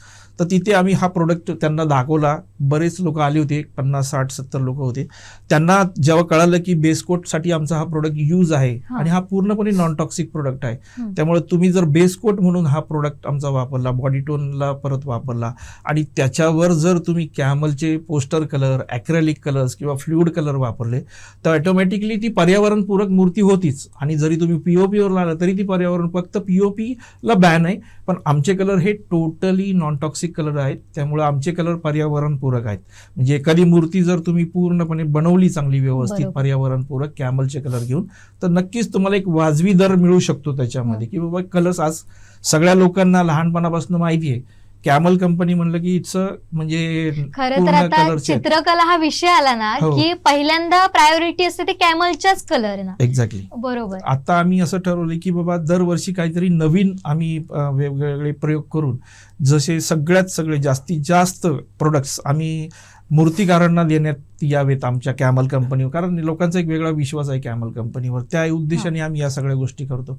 तर तिथे आम्ही हा प्रोडक्ट त्यांना दाखवला. बरेच लोक आले होते, 50, 60, 70 लोक होते. त्यांना जेव्हा कळालं की बेसकोटसाठी आमचा हा प्रोडक्ट यूज आहे आणि हा पूर्णपणे नॉन टॉक्सिक प्रोडक्ट आहे, त्यामुळे तुम्ही जर बेसकोट म्हणून हा प्रोडक्ट आमचा वापरला, बॉडी टोनला परत वापरला, आणि त्याच्यावर जर तुम्ही कॅमलचे पोस्टर कलर, ॲक्रेलिक कलर्स किंवा फ्लुइड कलर वापरले तर ऑटोमॅटिकली ती पर्यावरणपूरक मूर्ती होतीच. आणि जरी तुम्ही पीओपीवर लावला तरी ती पर्यावरण, फक्त पीओपीला बॅन आहे, पण आमचे कलर हे टोटली नॉन टॉक्सिक कलर आहेत. त्यामुळे आमचे कलर पर्यावरणपूरक आहेत. म्हणजे एखादी मूर्ती जर तुम्ही पूर्णपणे बनवली चांगली व्यवस्थित पर्यावरणपूरक कॅमलचे कलर घेऊन, तर नक्कीच तुम्हाला एक वाजवी दर मिळू शकतो त्याच्यामध्ये, की बाबा कलर्स आज सगळ्या लोकांना लहानपणापासून माहिती आहे. कॅमल कंपनी म्हणलं की इट्स म्हणजे खरं तर आता चित्रकला हा विषय आला ना की पहिल्यांदा प्रायोरिटी असते ते कॅमलच्याच कलर ना. एक्झॅक्टली बरोबर. आता आम्ही असं ठरवलं की बाबा दरवर्षी काहीतरी नवीन आम्ही वेगवेगळे प्रयोग करून, जसे सगळे जास्तीत जास्त प्रोडक्ट्स आम्ही मूर्तिकारांना देण्यात यावेत आमच्या कॅमल कंपनीवर, कारण लोकांचा एक वेगळा विश्वास आहे कॅमल कंपनीवर. त्या उद्देशाने आम्ही या सगळ्या गोष्टी करतो.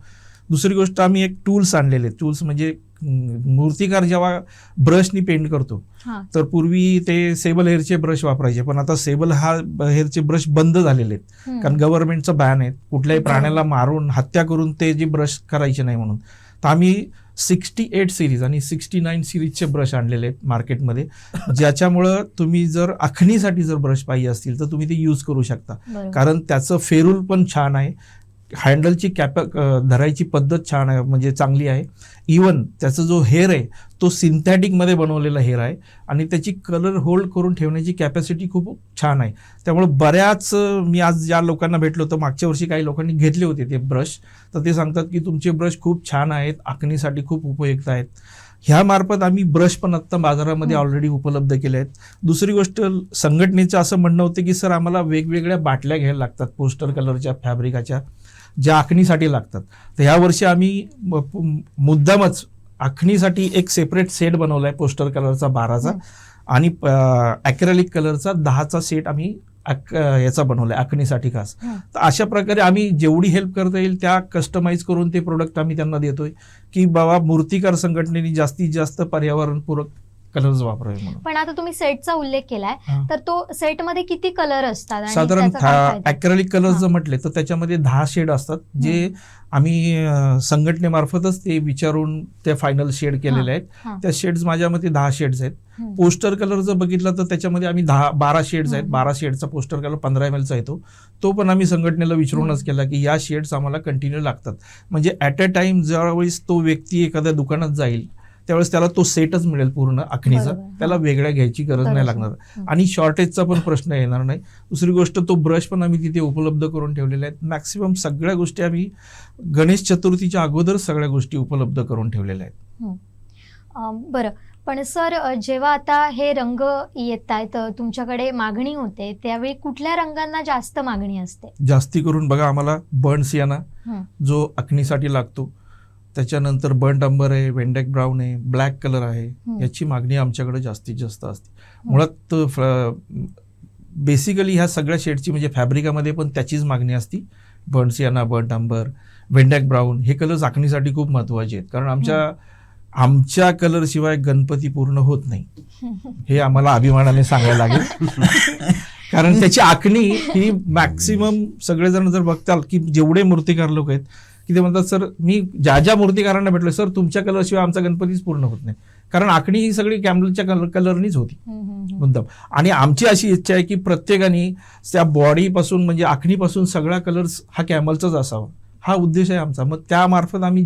दुसरी गोष्ट, आम्ही एक टूल्स आणलेले. टूल्स म्हणजे मूर्तिकार जेव्हा ब्रशनी पेंट करतो तर पूर्वी ते सेबल हेअरचे ब्रश वापरायचे, पण आता सेबल हेअरचे ब्रश बंद झालेले आहेत, कारण गव्हर्नमेंटचं बॅन आहे कुठल्याही प्राण्याला मारून हत्या करून ते जे ब्रश करायचे नाही म्हणून. तर आम्ही 68 सिरीज आणि 69 सिरीजचे ब्रश आणलेले आहेत मार्केटमध्ये, ज्याच्यामुळं तुम्ही जर आखणीसाठी जर ब्रश पाहिजे असतील तर तुम्ही ते यूज करू शकता, कारण त्याचं फेरूल पण छान आहे, हँडलची धरायची पद्धत छान आहे, म्हणजे चांगली आहे. इवन त्याचा जो हेअर आहे तो सिंथेटिकमध्ये बनवलेला हेअर आहे, आणि त्याची कलर होल्ड करून ठेवण्याची कॅपॅसिटी खूप छान आहे. त्यामुळे बऱ्याच मी आज ज्या लोकांना भेटलो होतो, मागच्या वर्षी काही लोकांनी घेतले होते ते ब्रश, तर ते सांगतात की तुमचे ब्रश खूप छान आहेत, आखणीसाठी खूप उपयुक्त आहेत. ह्या मार्फत आम्ही ब्रश पण आत्ता बाजारामध्ये ऑलरेडी उपलब्ध केले आहेत. दुसरी गोष्ट, संघटनेचं असं म्हणणं होतं की सर आम्हाला वेगवेगळ्या बाटल्या घ्यायला लागतात पोस्टर कलरच्या, फॅब्रिकाच्या, ज्या आखणीसाठी लागतात. तर ह्या वर्षी आम्ही मुद्दामच आखणीसाठी एक सेपरेट सेट बनवला आहे, पोस्टर कलरचा 12चा आणि ॲक्रेलिक कलरचा 10चा सेट आम्ही याचा बनवलाय आखणीसाठी खास. तर अशा प्रकारे आम्ही जेवढी हेल्प करता येईल त्या कस्टमाइज करून ते प्रोडक्ट आम्ही त्यांना देतोय, की बाबा मूर्तिकार संघटनेने जास्तीत जास्त पर्यावरणपूरक कलर्स वापरावे म्हणून. पण आता तुम्ही सेटचा उल्लेख केलाय, तर तो सेटमध्ये किती कलर असतात? साधारण ॲक्रेलिक कलर्स जर म्हटले तर त्याच्यामध्ये 10 शेड असतात, जे आम्ही संघटनेमार्फतच ते विचारून ते फायनल शेड केलेले आहेत. त्या शेड्स माझ्या मते 10 शेड्स आहेत. पोस्टर कलर जर बघितलं तर त्याच्यामध्ये आम्ही 12 शेड्स आहेत. 12 शेडचा पोस्टर कलर 15 ml चा येतो. तो पण आम्ही संघटनेला विचारूनच केला की या शेड्स आम्हाला कंटिन्यू लागतात, म्हणजे ॲट अ टाइम ज्यावेळेस तो व्यक्ती एखाद्या दुकानात जाईल त्यावेळेस त्याला तो सेटच मिळेल पूर्ण आखणीचा, त्याला वेगळ्या घ्यायची गरज नाही लागणार, आणि शॉर्टेजचा पण प्रश्न येणार नाही. दुसरी गोष्ट, तो ब्रश पण आम्ही तिथे उपलब्ध करून ठेवलेले आहेत. मॅक्सिमम सगळ्या गोष्टी आम्ही गणेश चतुर्थीच्या अगोदर सगळ्या गोष्टी उपलब्ध करून ठेवलेल्या आहेत. बरं, पण सर जेव्हा आता हे रंग येत आहेत तुमच्याकडे मागणी होते त्यावेळी कुठल्या रंगांना जास्त मागणी असते? जास्ती करून बघा आम्हाला बर्न सियाना जो अग्नीसाठी लागतो, त्याच्यानंतर बर्न अंबर आहे, वेंडॅक ब्राऊन आहे, ब्लॅक कलर आहे, याची मागणी आमच्याकडे जास्तीत जास्त असते. मुळात बेसिकली ह्या सगळ्या शेडची म्हणजे फॅब्रिकामध्ये पण त्याचीच मागणी असती. बर्न सियाना, बर्न अंबर, वेंडॅक ब्राऊन हे कलर झाकणीसाठी खूप महत्वाचे आहेत, कारण आमच्या कलर शिवाय गणपती पूर्ण होत नाही, हे आम्हाला अभिमानाने सांगायला लागेल. कारण त्याची आखणी ही मॅक्सिमम सगळेजण जर बघताल की जेवढे मूर्तिकार लोक आहेत की ते म्हणतात सर मी ज्या मूर्तिकारांना भेटलो सर तुमच्या कलरशिवाय आमचा गणपतीच पूर्ण होत नाही, कारण आखणी ही सगळी कॅमलच्या कलरनीच होती मुद्दाम. आणि आमची अशी इच्छा आहे की प्रत्येकाने त्या बॉडीपासून म्हणजे आखणीपासून सगळा कलर्स हा कॅमलचाच असावा, हा उद्देश आहे आमचा. मग त्यामार्फत आम्ही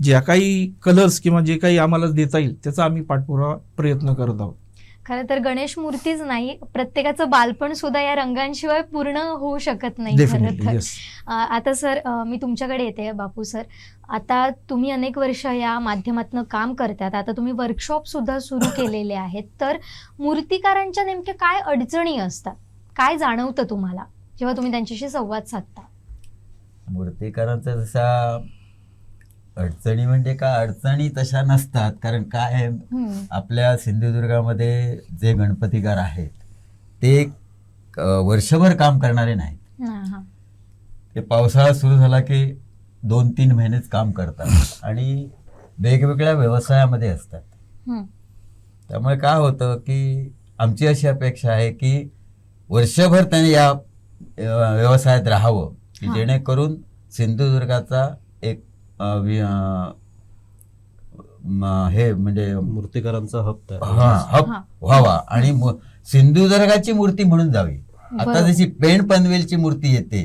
ज्या काही कलर्स किंवा जे काही आम्हाला देता येईल त्याचा आम्ही पाठपुरावा प्रयत्न करत आहोत. खरं तर गणेश मूर्तीच नाही, प्रत्येकाचं बालपण सुद्धा या रंगांशिवाय पूर्ण होऊ शकत नाही. Definitely, yes. आता सर मी तुमच्याकडे येते बापू सर. आता तुम्ही अनेक वर्ष या माध्यमातून काम करतात, आता तुम्ही वर्कशॉप सुद्धा सुरू केलेले आहेत, तर मूर्तिकारांच्या नेमक्या काय अडचणी असतात, काय जाणवतं तुम्हाला जेव्हा तुम्ही त्यांच्याशी संवाद साधता? मूर्तिकारांचा जसा अडचणी म्हणजे काय, अडचणी तशा नसतात, कारण काय आहे, आपल्या सिंधुदुर्गामध्ये जे गणपतीकार आहेत ते वर्षभर काम करणारे नाहीत. ते पावसाळा सुरू झाला की 2-3 महिनेच काम करतात आणि वेगवेगळ्या व्यवसायामध्ये असतात. त्यामुळे काय होतं की आमची अशी अपेक्षा आहे की वर्षभर त्याने या व्यवसायात राहावं की जेणेकरून सिंधुदुर्गाचा एक हे म्हणजे मूर्तिकारांचा हब हब व्हावा आणि सिंधुदुर्गाची मूर्ती म्हणून जावी. आता जशी पेंड पनवेलची मूर्ती येते,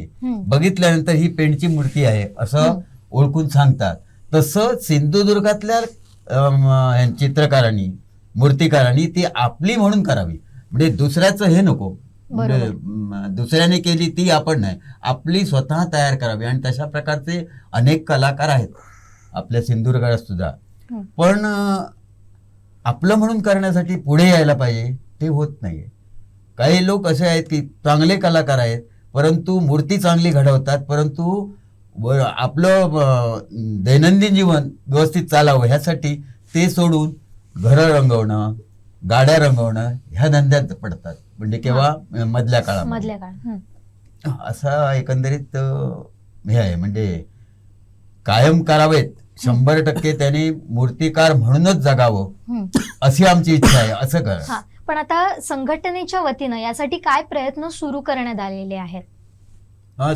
बघितल्यानंतर ही पेंडची मूर्ती आहे असं ओळखून सांगतात, तसं सिंधुदुर्गातल्या चित्रकारांनी मूर्तिकारांनी ती आपली म्हणून करावी. म्हणजे दुसऱ्याचं हे नको, म्हणजे दुसऱ्याने केली ती आपण नाही, आपली स्वतः तयार करावी. आणि तशा प्रकारचे अनेक कलाकार आहेत आपल्या सिंधुदुर्गात सुद्धा, पण आपलं म्हणून करण्यासाठी पुढे यायला पाहिजे, ते होत नाहीये. काही लोक असे आहेत की चांगले कलाकार आहेत परंतु मूर्ती चांगली घडवतात, परंतु आपलं दैनंदिन जीवन व्यवस्थित चालावं ह्यासाठी ते सोडून घरं रंगवणं, गाड्या रंगवणं ह्या धंद्यात पडतात. म्हणजे केव्हा मधल्या काळात असा एकंदरीत हे आहे. म्हणजे कायम करावेत, 100% त्याने मूर्तिकार म्हणूनच जगावं अशी आमची इच्छा आहे. असं कर. पण आता संघटनेच्या वतीनं यासाठी काय प्रयत्न सुरू करण्यात आलेले आहेत?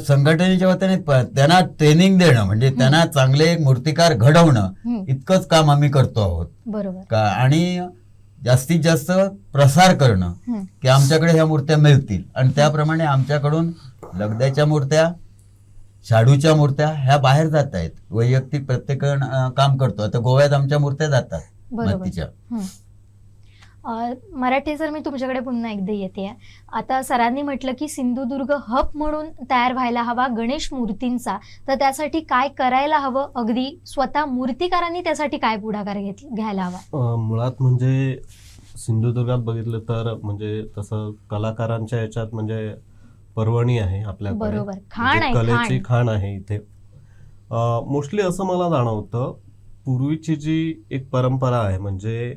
संघटनेच्या वतीने त्यांना ट्रेनिंग देणं, म्हणजे त्यांना चांगले मूर्तिकार घडवणं इतकंच काम आम्ही करतो आहोत. बरोबर. आणि जास्तीत जास्त प्रसार करणं की आमच्याकडे ह्या मूर्त्या मिळतील आणि त्याप्रमाणे आमच्याकडून लगद्याच्या मूर्त्या, शाडूच्या मूर्त्या ह्या बाहेर जात आहेत. वैयक्तिक प्रत्येक काम करतो. आता गोव्यात आमच्या मूर्त्या जातात मातीच्या. मराठी सर मी तुमच्याकडे पुन्हा एकदा येते. आता सरांनी म्हटलं की सिंधुदुर्ग हब म्हणून तयार व्हायला हवा गणेश मूर्तींचा, तर त्यासाठी काय करायला हवं, अगदी स्वतः मूर्तिकारांनी त्यासाठी काय पुढाकार घ्यायला हवा? मुळात म्हणजे सिंधुदुर्गात बघितलं तर म्हणजे तसं कलाकारांच्या याच्यात म्हणजे पर्वणी आहे आपल्याकडे, बरोबर, खाण आहे, कलेची खाण आहे इथे. मोस्टली असं मला जाणवतं, पूर्वीची जी एक परंपरा आहे म्हणजे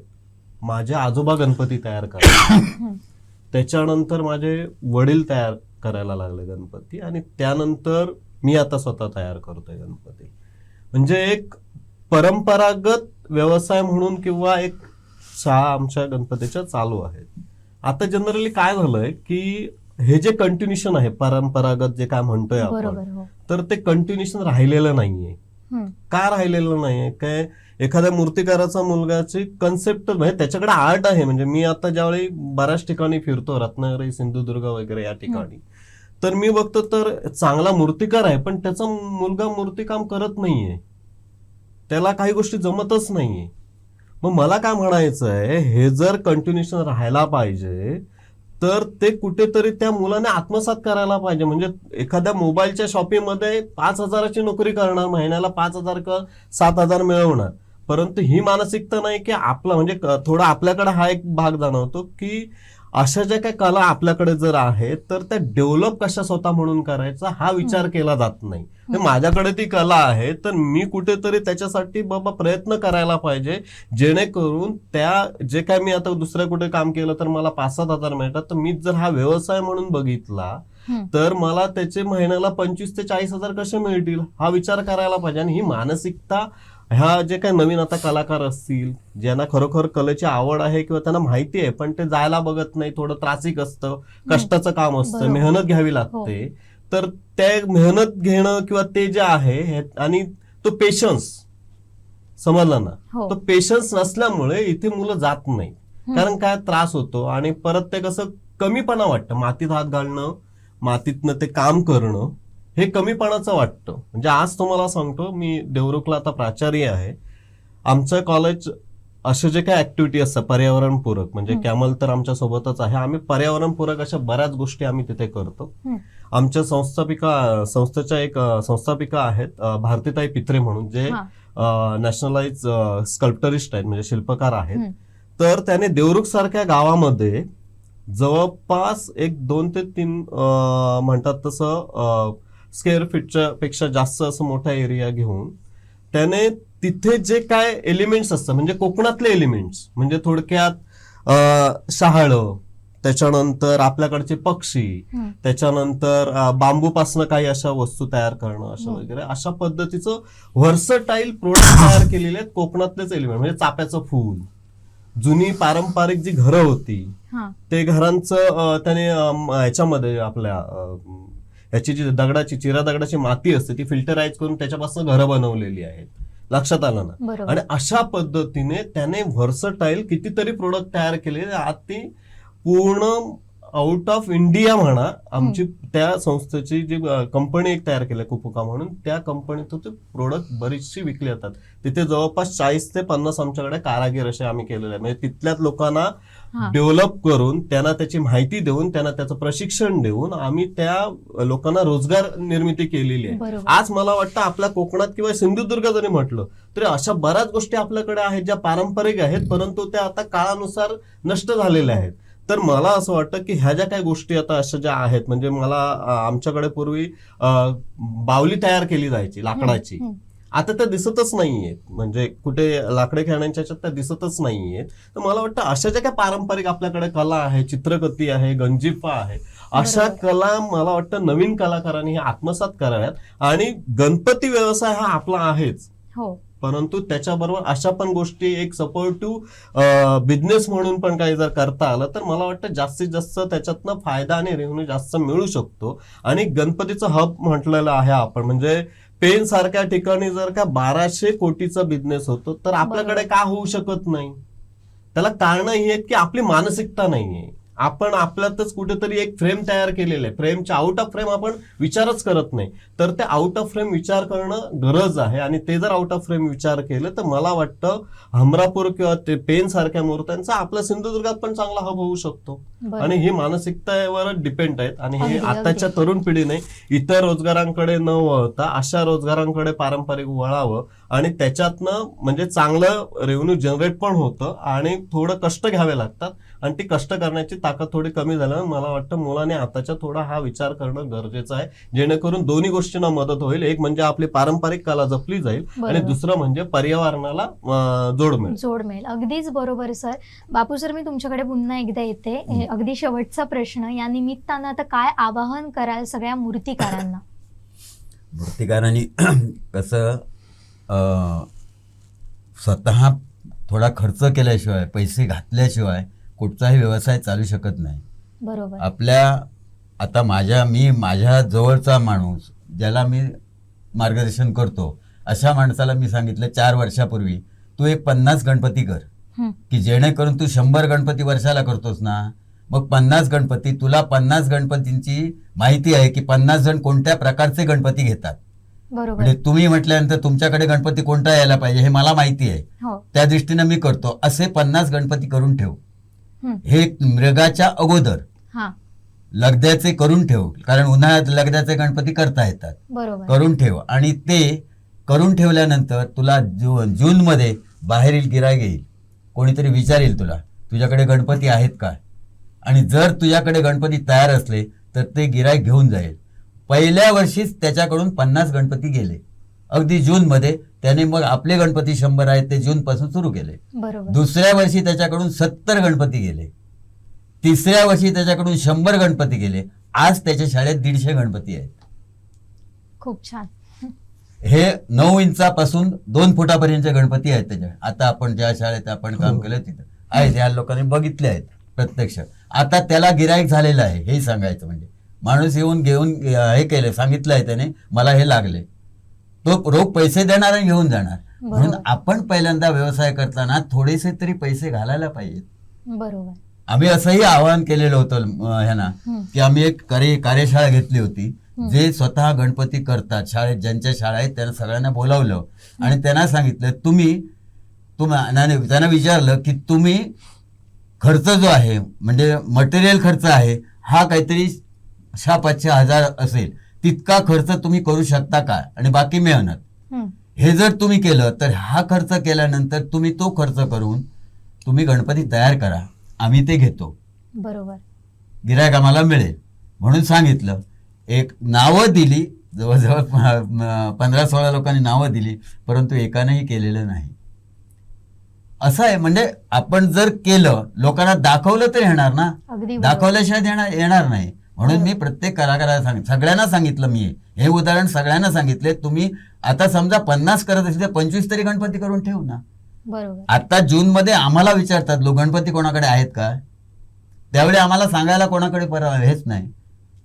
माझे आजोबा गणपती तयार करायचे, त्याच्यानंतर माझे वडील तयार करायला लागले गणपती, आणि त्यानंतर मी आता स्वतः तयार करतोय गणपती. म्हणजे एक परंपरागत व्यवसाय म्हणून किंवा एक शाळा आमच्या गणपतीच्या चालू आहेत. आता जनरली काय झालंय की हे जे कंटिन्युएशन आहे परंपरागत जे काय म्हणतोय आपण, तर ते कंटिन्युएशन राहिलेलं नाहीये. का राहिलेलं नाहीये? काय एखाद्या मूर्तिकाराचा मुलगाची कन्सेप्ट म्हणजे त्याच्याकडे आर्ट आहे. म्हणजे मी आता ज्यावेळी बऱ्याच ठिकाणी फिरतो, रत्नागिरी, सिंधुदुर्ग वगैरे या ठिकाणी, तर मी बघतो तर चांगला मूर्तिकार आहे पण त्याचा मुलगा मूर्तिकाम करत नाहीये, त्याला काही गोष्टी जमतच नाहीये. मग मला काय म्हणायचं आहे, हे जर कंटिन्युएशन राहायला पाहिजे तर ते कुठेतरी त्या मुलाने आत्मसात करायला पाहिजे. म्हणजे एखाद्या मोबाईलच्या शॉपिंगमध्ये 5,000ची नोकरी करणार, महिन्याला 5,000 किंवा 7,000 मिळवणार, परंतु ही मानसिकता नाही की आपला म्हणजे थोडा आपल्याकडे हा एक भाग जाणवतो की अशा ज्या काही कला आपल्याकडे जर आहेत तर त्या डेव्हलप कशा स्वतः म्हणून करायचा हा विचार केला जात नाही. माझ्याकडे ती कला आहे तर मी कुठेतरी त्याच्यासाठी बाबा प्रयत्न करायला पाहिजे, जेणेकरून त्या जे काय मी आता दुसऱ्या कुठे काम केलं तर मला 5-7 हजार मिळतात, तर मी जर हा व्यवसाय म्हणून बघितला तर मला त्याचे महिन्याला 25 ते 40 हजार कसे मिळतील हा विचार करायला पाहिजे. आणि ही मानसिकता ह्या जे काही नवीन आता कलाकार असतील ज्यांना खरोखर कलेची आवड आहे किंवा त्यांना माहिती आहे पण ते जायला बघत नाही, थोडं त्रासिक असतं, कष्टाचं काम असतं, मेहनत घ्यावी लागते, तर त्या मेहनत घेणं किंवा ते जे आहे आणि तो पेशन्स समजला ना, तो पेशन्स नसल्यामुळे इथे मुलं जात नाही. कारण काय त्रास होतो आणि परत ते कसं कमीपणा वाटतं, मातीत हात घालणं, मातीतनं ते काम करणं हे कमीपणाचं वाटतं. म्हणजे आज तुम्हाला सांगतो, मी देवरुखला आता प्राचार्य आहे. आमचं कॉलेज असे जे काही ऍक्टिव्हिटी असतात पर्यावरणपूरक, म्हणजे कॅमल तर आमच्या सोबतच आहे, आम्ही पर्यावरणपूरक अशा बऱ्याच गोष्टी आम्ही तिथे करतो. आमच्या संस्थेच्या एक संस्थापिका आहेत भारतीताई पित्रे म्हणून, जे नॅशनलाइज स्कल्प्टरिस्ट आहेत, म्हणजे शिल्पकार आहेत. तर त्याने देवरुख सारख्या गावामध्ये जवळपास एक 2 ते 3 म्हणतात तसं स्क्वेअर फीटच्या पेक्षा जास्त असं मोठा एरिया घेऊन त्याने तिथे जे काय एलिमेंट्स असतात म्हणजे कोकणातले एलिमेंट्स, म्हणजे थोडक्यात शहाळं, त्याच्यानंतर आपल्याकडचे पक्षी, त्याच्यानंतर बांबूपासनं काही अशा वस्तू तयार करणं अशा वगैरे अशा पद्धतीचं व्हर्सटाईल प्रोडक्ट तयार केलेले आहेत कोकणातलेच एलिमेंट. म्हणजे चाफ्याचं फूल, जुनी पारंपरिक जी घरं होती ते घरांचं त्याने ह्याच्यामध्ये आपल्या याची जी चिरा दगडाची माती असते ती फिल्टराइज करून त्याच्यापासून घरं बनवलेली आहेत. लक्षात आलं ना. आणि अशा पद्धतीने त्याने व्हर्सटाईल कितीतरी प्रोडक्ट तयार केले. आज ती पूर्ण आउट ऑफ इंडिया म्हणा, आमची त्या संस्थेची जी कंपनी एक तयार केली कुपुका म्हणून, त्या कंपनीतून ते प्रोडक्ट बरीचशी विकले जातात. तिथे जवळपास 40 ते 50 आमच्याकडे कारागीर असे आम्ही केलेले आहे. म्हणजे तिथल्याच लोकांना डेव्हलप करून त्यांना त्याची माहिती देऊन त्यांना त्याचं प्रशिक्षण देऊन आम्ही त्या लोकांना रोजगार निर्मिती केलेली आहे. आज मला वाटतं आपल्या कोकणात किंवा सिंधुदुर्ग जरी म्हटलं तरी अशा बऱ्याच गोष्टी आपल्याकडे आहेत ज्या पारंपरिक आहेत, परंतु त्या आता काळानुसार नष्ट झालेल्या आहेत. तर मला असं वाटतं की ह्या ज्या काही गोष्टी आता अशा ज्या आहेत, म्हणजे मला आमच्याकडे पूर्वी बावली तयार केली जायची लाकडाची, आता त्या दिसतच नाहीयेत. म्हणजे कुठे लाकडे खेळण्याच्या ह्याच्यात त्या दिसतच नाहीयेत. तर मला वाटतं अशा ज्या काही पारंपरिक आपल्याकडे कला आहे, चित्रकथी आहे, गंजिफा आहे, अशा कला मला वाटतं नवीन कलाकारांनी हे आत्मसात कराव्यात. आणि गणपती व्यवसाय हा आपला आहेच, परंतु त्याच्याबरोबर अशा पण गोष्टी एक सपोर्टिव्ह बिझनेस म्हणून पण काही जर करता आलं तर मला वाटतं जास्तीत जास्त त्याच्यातनं फायदा आणि रेव्हेन्यू जास्त मिळू शकतो. आणि गणपतीचं हब म्हटलेलं आहे आपण, म्हणजे पेन सारख्या ठिकाणी जर का 1200 कोटीचा बिझनेस होतो तर आपल्याकडे का होऊ शकत नाही? त्याला कारण ही आहेत की आपली मानसिकता नाहीये. आपण आपल्यातच कुठेतरी एक फ्रेम तयार केलेलं आहे, फ्रेमच्या आउट ऑफ फ्रेम आपण विचारच करत नाही. तर ते आउट ऑफ फ्रेम विचार करणं गरज आहे. आणि ते जर आउट ऑफ फ्रेम विचार केलं तर मला वाटतं हमरापूर किंवा ते पेन सारख्या मूर्त्यांचा आपल्या सिंधुदुर्गात पण चांगला हब होऊ शकतो. आणि ही मानसिकतेवर डिपेंड आहेत. आणि हे आताच्या तरुण पिढीने इतर रोजगारांकडे न वळता अशा रोजगारांकडे पारंपरिक वळावं आणि त्याच्यातनं म्हणजे चांगलं रेव्हेन्यू जनरेट पण होतं आणि थोडं कष्ट घ्यावे लागतात. आणि ती कष्ट करण्याची ताकद थोडी कमी झाल्यानं मला वाटतं मुलाने आताच्या थोडा हा विचार करणं गरजेचं आहे, जेणेकरून दोन्ही गोष्टींना मदत होईल. एक म्हणजे आपली पारंपरिक कला जपली जाईल आणि दुसरं म्हणजे पर्यावरणाला जोड मिळेल. अगदीच बरोबर सर. बापू सर, मी तुमच्याकडे पुन्हा एकदा येते. अगदी शेवटचा प्रश्न, या निमित्तानं आता काय आवाहन कराल सगळ्या मूर्तिकारांना? मूर्तिकारांनी कसं स्वतः थोडा खर्च केल्याशिवाय, पैसे घातल्याशिवाय कुठचाही व्यवसाय चालू शकत नाही. बरोबर. आता माझ्या जवळचा माणूस ज्याला मी मार्गदर्शन करतो अशा माणसाला मी सांगितलं 4 वर्षापूर्वी तू एक 50 गणपती कर, की जेणेकरून तू 100 गणपती वर्षाला करतोस ना, मग 50 गणपती, तुला 50 गणपतींची माहिती आहे की 50 जण कोणत्या प्रकारचे गणपती घेतात. म्हणजे तुम्ही म्हटल्यानंतर तुमच्याकडे गणपती कोणता यायला पाहिजे हे मला माहिती आहे, त्या दृष्टीने मी करतो. असे 50 गणपती करून ठेव. हे मृगाच्या अगोदर लगद्याचे करून ठेव, कारण उन्हाळ्यात लगद्याचे गणपती करता येतात. करून ठेव. आणि ते करून ठेवल्यानंतर तुला जून मध्ये बाहेरील गिराईक येईल, कोणीतरी विचारेल तुला तुझ्याकडे गणपती आहेत का, आणि जर तुझ्याकडे गणपती तयार असले तर ते गिराईक घेऊन जाईल. पहिल्या वर्षीच त्याच्याकडून 50 गणपती गेले अगदी जूनमध्ये. त्याने मग आपले गणपती 100 आहेत ते जूनपासून सुरू केले. बरोबर. दुसऱ्या वर्षी त्याच्याकडून 70 गणपती गेले. तिसऱ्या वर्षी त्याच्याकडून 100 गणपती गेले. आज त्याच्या शाळेत 150 गणपती आहेत. खूप छान. हे 9 इंचापासून 2 फुटापर्यंतचे गणपती आहेत त्याच्या. आता आपण ज्या शाळेत आपण काम केलं तिथं आहेत, या लोकांनी बघितले आहेत प्रत्यक्ष. आता त्याला गिराईक झालेलं आहे, हे सांगायचं म्हणजे. माणूस येऊन घेऊन हे केलं, सांगितलं आहे त्याने मला हे लागले, तो रोख पैसे देणार आणि घेऊन जाणार. म्हणून आपण पहिल्यांदा व्यवसाय करताना थोडेसे तरी पैसे घालायला पाहिजेत. बरोबर. आम्ही असंही आवाहन केलेलं होतं ह्यांना की आम्ही एक कार्यशाळा घेतली होती. जे स्वतः गणपती करतात शाळेत, ज्यांच्या शाळा आहेत त्यांना सगळ्यांना बोलावलं आणि त्यांना सांगितलं त्यांना विचारलं की तुम्ही खर्च जो आहे म्हणजे मटेरियल खर्च आहे हा काहीतरी 500 हजार असेल, तितका खर्च तुम्ही करू शकता का, आणि बाकी मेहनत. हे जर तुम्ही केलं तर हा खर्च केल्यानंतर तुम्ही तो खर्च करून तुम्ही गणपती तयार करा, आम्ही ते घेतो. बरोबर. गिरायक आम्हाला मिळेल म्हणून सांगितलं. एक नावं दिली, जवळजवळ 15-16 लोकांनी नावं दिली, परंतु एकानेही केलेलं नाही. असं आहे म्हणजे आपण जर केलं, लोकांना दाखवलं तर येणार ना, दाखवल्याशिवाय येणार नाही. म्हणून मी प्रत्येक कलाकाराला सगळ्यांना सांगितलं, मी हे उदाहरण सगळ्यांना सांगितले. तुम्ही आता समजा 50 करत असेल तर 25 तरी गणपती करून ठेवू ना. बरोबर. आता जूनमध्ये आम्हाला विचारतात लोक गणपती कोणाकडे आहेत का, त्यावेळी आम्हाला सांगायला कोणाकडे हेच नाही.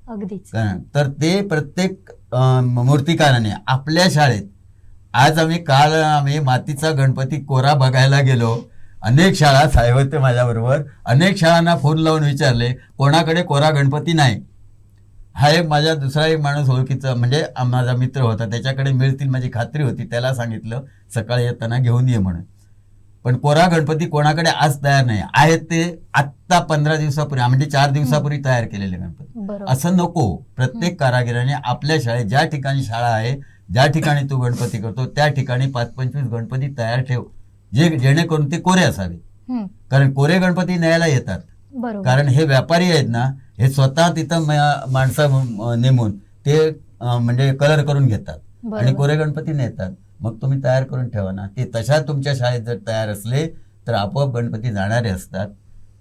अगदीच. तर ते प्रत्येक मूर्तिकाराने आपल्या शाळेत, आज आम्ही मातीचा गणपती कोरा बघायला गेलो. अनेक शाळा, साहेब होते माझ्याबरोबर, अनेक शाळांना फोन लावून विचारले कोणाकडे कोरा गणपती नाही. हा एक माझा दुसरा एक माणूस ओळखीचा म्हणजे माझा मित्र होता, त्याच्याकडे मिळतील माझी खात्री होती. त्याला सांगितलं सकाळी येताना घेऊन ये म्हणून. पण कोरा गणपती कोणाकडे आज तयार नाही आहेत. ते आत्ता 15 दिवसापूर्वी म्हणजे 4 दिवसापूर्वी तयार केलेले गणपती. असं नको. प्रत्येक कारागिराने आपल्या शाळेत ज्या ठिकाणी शाळा आहे, ज्या ठिकाणी तू गणपती करतो त्या ठिकाणी 5-25 गणपती तयार ठेव, जेणेकरून ते कोरे असावे. कारण कोरे गणपती न्यायला येतात. कारण हे व्यापारी आहेत ना, हे स्वतः तिथं माणसं नेमून ते म्हणजे कलर करून घेतात आणि कोरे गणपती नेतात. मग तुम्ही तयार करून ठेवा ना. ते तशा तुमच्या शाळेत जर तयार असले तर आपोआप गणपती जाणारे असतात.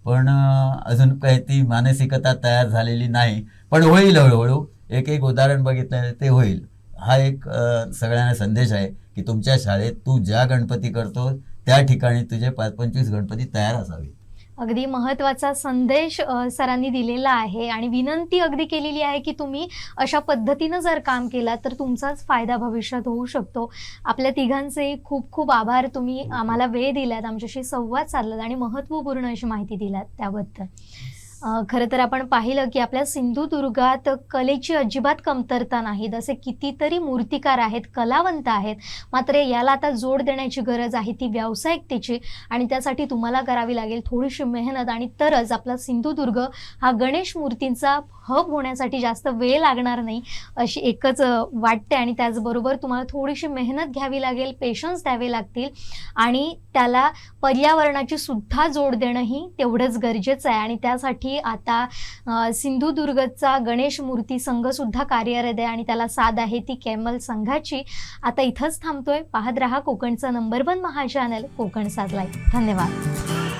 पण अजून काही ती मानसिकता तयार झालेली नाही, पण होईल हळूहळू. एक उदाहरण बघितलं ते होईल. हा एक सगळ्यांना संदेश आहे की तुमच्या शाळेत तू ज्या गणपती करतो त्या ठिकाणी तुझे 5-25 गणपती तयार असावे. अगदी महत्त्वाचा संदेश सरांनी दिलेला आहे आणि विनंती अगदी केलेली आहे की तुम्ही अशा पद्धतीनं जर काम केला तर तुमचाच फायदा भविष्यात होऊ शकतो. आपल्या तिघांचे खूप खूप आभार. तुम्ही आम्हाला वेळ दिलात, आमच्याशी संवाद साधलात आणि महत्त्वपूर्ण अशी माहिती दिलात त्याबद्दल. खरं तर आपण पाहिलं की आपल्या सिंधुदुर्गात कलेची अजिबात कमतरता नाही. जसे कितीतरी मूर्तिकार आहेत, कलावंत आहेत, मात्र याला आता जोड देण्याची गरज आहे ती व्यावसायिकतेची. आणि त्यासाठी तुम्हाला करावी लागेल थोडीशी मेहनत, आणि तरच आपला सिंधुदुर्ग हा गणेश मूर्तींचा हब होण्यासाठी जास्त वेळ लागणार नाही अशी एकच वाटते. आणि त्याचबरोबर तुम्हाला थोडीशी मेहनत घ्यावी लागेल, पेशन्स द्यावे लागतील आणि त्याला पर्यावरणाची सुद्धा जोड देणंही तेवढंच गरजेचं आहे. आणि त्यासाठी आता सिंधुदुर्गचा गणेश मूर्ती संघ सुद्धा कार्यरत आहे आणि त्याला साथ आहे ती केमल संघाची. आता इथंच थांबतोय. पाहत रहा कोकणचं नंबर 1 महा चॅनल कोकण साध लाईव्ह. धन्यवाद.